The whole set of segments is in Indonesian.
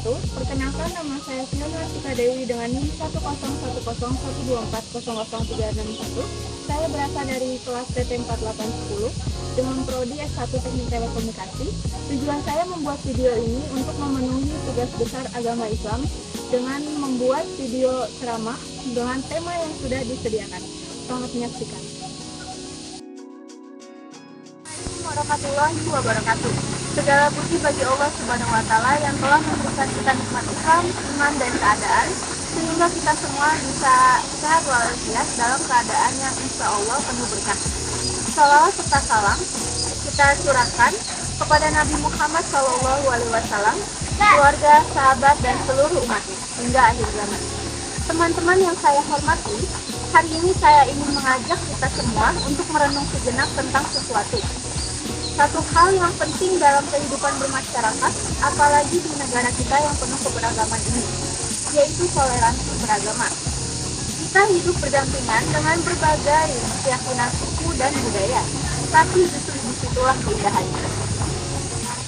wabarakatuh. Perkenalkan, nama saya Fiona Tika Dewi dengan NIM 1011012303661. Saya berasal dari kelas PT 4810 dengan prodi S1 Teknik Telekomunikasi. Tujuan saya membuat video ini untuk memenuhi tugas besar agama Islam dengan membuat video ceramah dengan tema yang sudah disediakan. Selamat menyaksikan. Assalamualaikum warahmatullahi wabarakatuh. Segala puji bagi Allah Subhanahu wa Ta'ala yang telah memberikan kita nikmat Islam, iman, dan keadaan, sehingga kita semua bisa sehat walafiat dalam keadaan yang insya Allah penuh berkah. Salawat serta salam kita curahkan kepada Nabi Muhammad SAW, keluarga, sahabat, dan seluruh umatnya hingga akhir zaman. Teman-teman yang saya hormati, hari ini saya ingin mengajak kita semua untuk merenung sejenak tentang sesuatu. Satu hal yang penting dalam kehidupan bermasyarakat, apalagi di negara kita yang penuh keberagaman ini, yaitu toleransi beragama. Kita hidup berdampingan dengan berbagai keyakinan suku dan budaya, tapi justru disitulah keindahannya.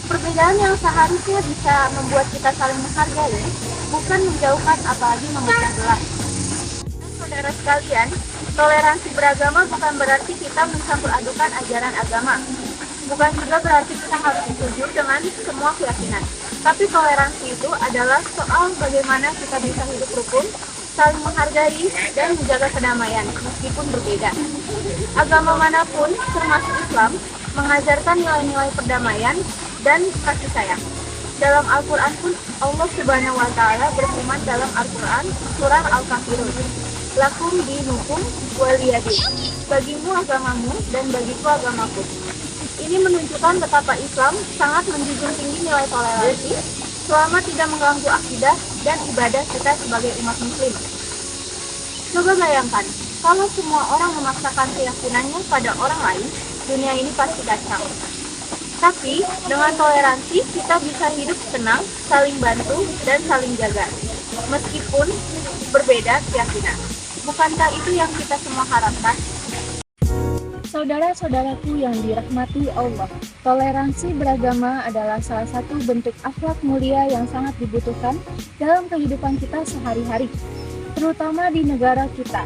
Perbedaan yang seharusnya bisa membuat kita saling menghargai, bukan menjauhkan apalagi memecah belah. Saudara sekalian, toleransi beragama bukan berarti kita mencampur adukan ajaran agama. Bukan juga berarti kita harus setuju dengan semua keyakinan. Tapi toleransi itu adalah soal bagaimana kita bisa hidup rukun, saling menghargai, dan menjaga kedamaian meskipun berbeda. Agama manapun, termasuk Islam, mengajarkan nilai-nilai perdamaian dan kasih sayang. Dalam Al-Quran pun Allah Subhanahu wa Ta'ala berfirman dalam Al-Quran surah Al-Kafirun, "Lakum dinukum waliyadin." Bagimu agamamu dan bagiku agamaku. Ini menunjukkan betapa Islam sangat menjunjung tinggi nilai toleransi selama tidak mengganggu akidah dan ibadah kita sebagai umat muslim. Coba bayangkan, kalau semua orang memaksakan keyakinannya pada orang lain, dunia ini pasti kacau. Tapi dengan toleransi kita bisa hidup tenang, saling bantu, dan saling jaga, meskipun berbeda keyakinan. Bukankah itu yang kita semua harapkan? Saudara-saudaraku yang dirahmati Allah, toleransi beragama adalah salah satu bentuk akhlak mulia yang sangat dibutuhkan dalam kehidupan kita sehari-hari, terutama di negara kita,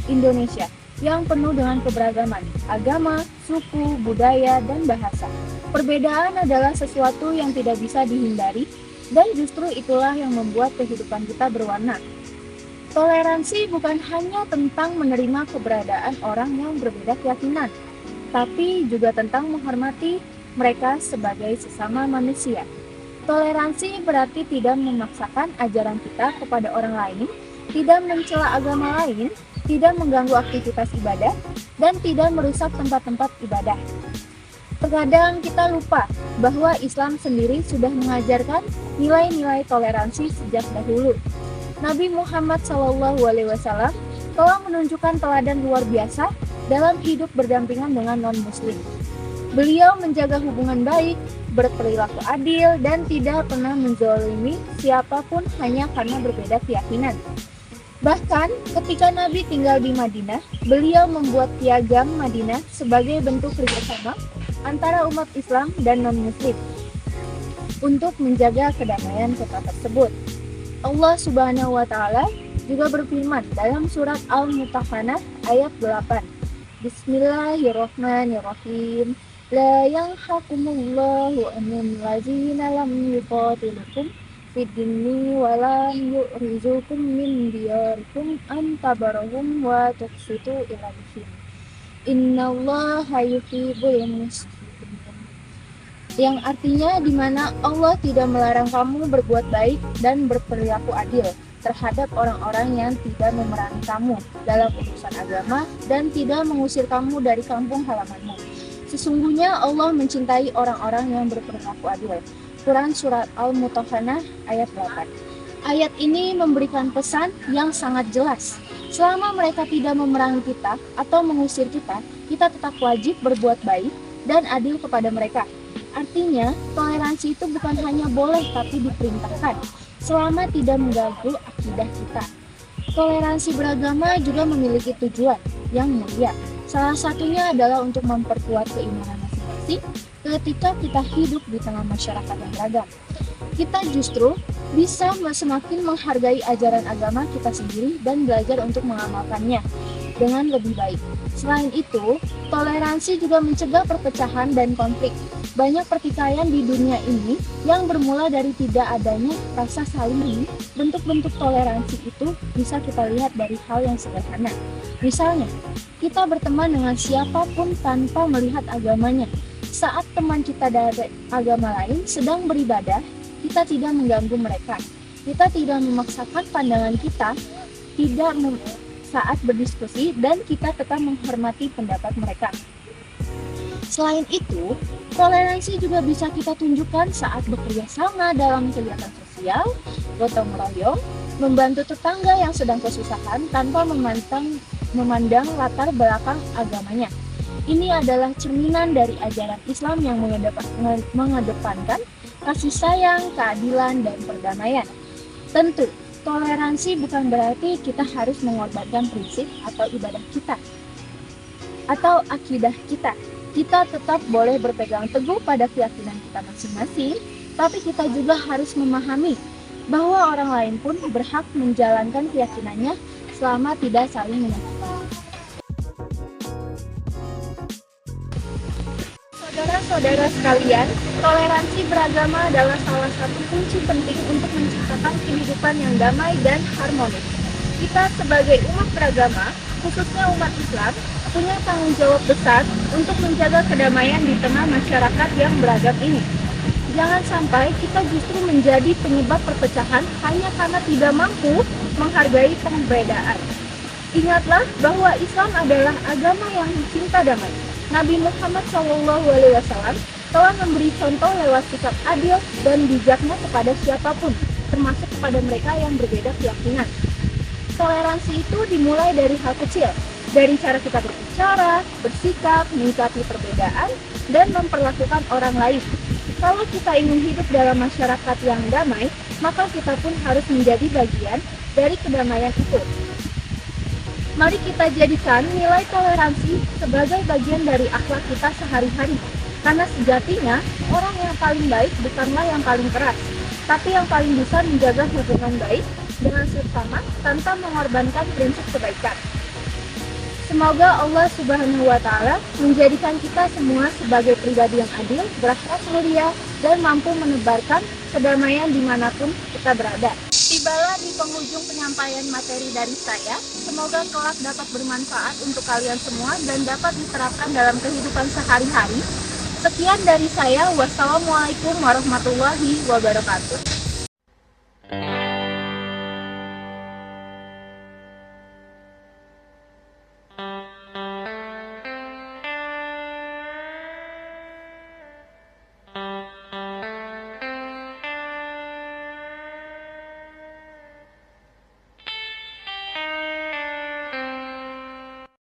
Indonesia, yang penuh dengan keberagaman, agama, suku, budaya, dan bahasa. Perbedaan adalah sesuatu yang tidak bisa dihindari, dan justru itulah yang membuat kehidupan kita berwarna. Toleransi bukan hanya tentang menerima keberadaan orang yang berbeda keyakinan, tapi juga tentang menghormati mereka sebagai sesama manusia. Toleransi berarti tidak memaksakan ajaran kita kepada orang lain, tidak mencela agama lain, tidak mengganggu aktivitas ibadah, dan tidak merusak tempat-tempat ibadah. Terkadang kita lupa bahwa Islam sendiri sudah mengajarkan nilai-nilai toleransi sejak dahulu. Nabi Muhammad SAW telah menunjukkan teladan luar biasa dalam hidup berdampingan dengan non-muslim. Beliau menjaga hubungan baik, berperilaku adil, dan tidak pernah menzalimi siapapun hanya karena berbeda keyakinan. Bahkan ketika Nabi tinggal di Madinah, beliau membuat piagam Madinah sebagai bentuk kerjasama antara umat Islam dan non-muslim untuk menjaga kedamaian kota tersebut. Allah Subhanahu wa Ta'ala juga berfirman dalam surat Al-Mumtahanah ayat 8. Bismillahirrahmanirrahim. La yanhakumullahu anil ladzina lam yuqatilukum fid dini wa lam yukhrijukum min diyarikum an tabarahum wa tuqsitu ilaihim. Innallaha yuhibbul muqsitin. Yang artinya di mana Allah tidak melarang kamu berbuat baik dan berperilaku adil terhadap orang-orang yang tidak memerangi kamu dalam urusan agama dan tidak mengusir kamu dari kampung halamanmu. Sesungguhnya Allah mencintai orang-orang yang berperilaku adil. Quran Surat Al-Mumtahanah ayat 8. Ayat ini memberikan pesan yang sangat jelas. Selama mereka tidak memerangi kita atau mengusir kita, kita tetap wajib berbuat baik dan adil kepada mereka. Artinya, toleransi itu bukan hanya boleh tapi diperintahkan, selama tidak mengganggu akidah kita. Toleransi beragama juga memiliki tujuan yang mulia. Salah satunya adalah untuk memperkuat keimanan masing-masing ketika kita hidup di tengah masyarakat yang beragam. Kita justru bisa semakin menghargai ajaran agama kita sendiri dan belajar untuk mengamalkannya dengan lebih baik. Selain itu, toleransi juga mencegah perpecahan dan konflik. Banyak pertikaian di dunia ini yang bermula dari tidak adanya rasa saling. Bentuk-bentuk toleransi itu bisa kita lihat dari hal yang sederhana. Misalnya, kita berteman dengan siapapun tanpa melihat agamanya. Saat teman kita dari agama lain sedang beribadah, kita tidak mengganggu mereka. Kita tidak memaksakan pandangan kita, tidak saat berdiskusi, dan kita tetap menghormati pendapat mereka. Selain itu, toleransi juga bisa kita tunjukkan saat bekerja sama dalam kegiatan sosial, gotong royong, membantu tetangga yang sedang kesusahan tanpa memandang latar belakang agamanya. Ini adalah cerminan dari ajaran Islam yang mengedepankan kasih sayang, keadilan, dan perdamaian. Tentu, toleransi bukan berarti kita harus mengorbankan prinsip atau ibadah kita atau akidah kita. Kita tetap boleh berpegang teguh pada keyakinan kita masing-masing, tapi kita juga harus memahami bahwa orang lain pun berhak menjalankan keyakinannya selama tidak saling menyakiti. Saudara-saudara sekalian, toleransi beragama adalah salah satu kunci penting untuk menciptakan kehidupan yang damai dan harmonis. Kita sebagai umat beragama, khususnya umat Islam, punya tanggung jawab besar untuk menjaga kedamaian di tengah masyarakat yang beragam ini. Jangan sampai kita justru menjadi penyebab perpecahan hanya karena tidak mampu menghargai perbedaan. Ingatlah bahwa Islam adalah agama yang cinta damai. Nabi Muhammad SAW telah memberi contoh lewat sikap adil dan bijaknya kepada siapapun, termasuk kepada mereka yang berbeda keyakinan. Toleransi itu dimulai dari hal kecil, dari cara kita berbicara, bersikap, menyikapi perbedaan, dan memperlakukan orang lain. Kalau kita ingin hidup dalam masyarakat yang damai, maka kita pun harus menjadi bagian dari kedamaian itu. Mari kita jadikan nilai toleransi sebagai bagian dari akhlak kita sehari-hari. Karena sejatinya, orang yang paling baik bukanlah yang paling keras, tapi yang paling bisa menjaga hubungan baik dengan sesama tanpa mengorbankan prinsip kebaikan. Semoga Allah Subhanahu wa Ta'ala menjadikan kita semua sebagai pribadi yang adil, berakhlak mulia, dan mampu menebarkan kedamaian dimanapun kita berada. Tibalah di penghujung penyampaian materi dari saya. Semoga kelak dapat bermanfaat untuk kalian semua dan dapat diterapkan dalam kehidupan sehari-hari. Sekian dari saya. Wassalamualaikum warahmatullahi wabarakatuh.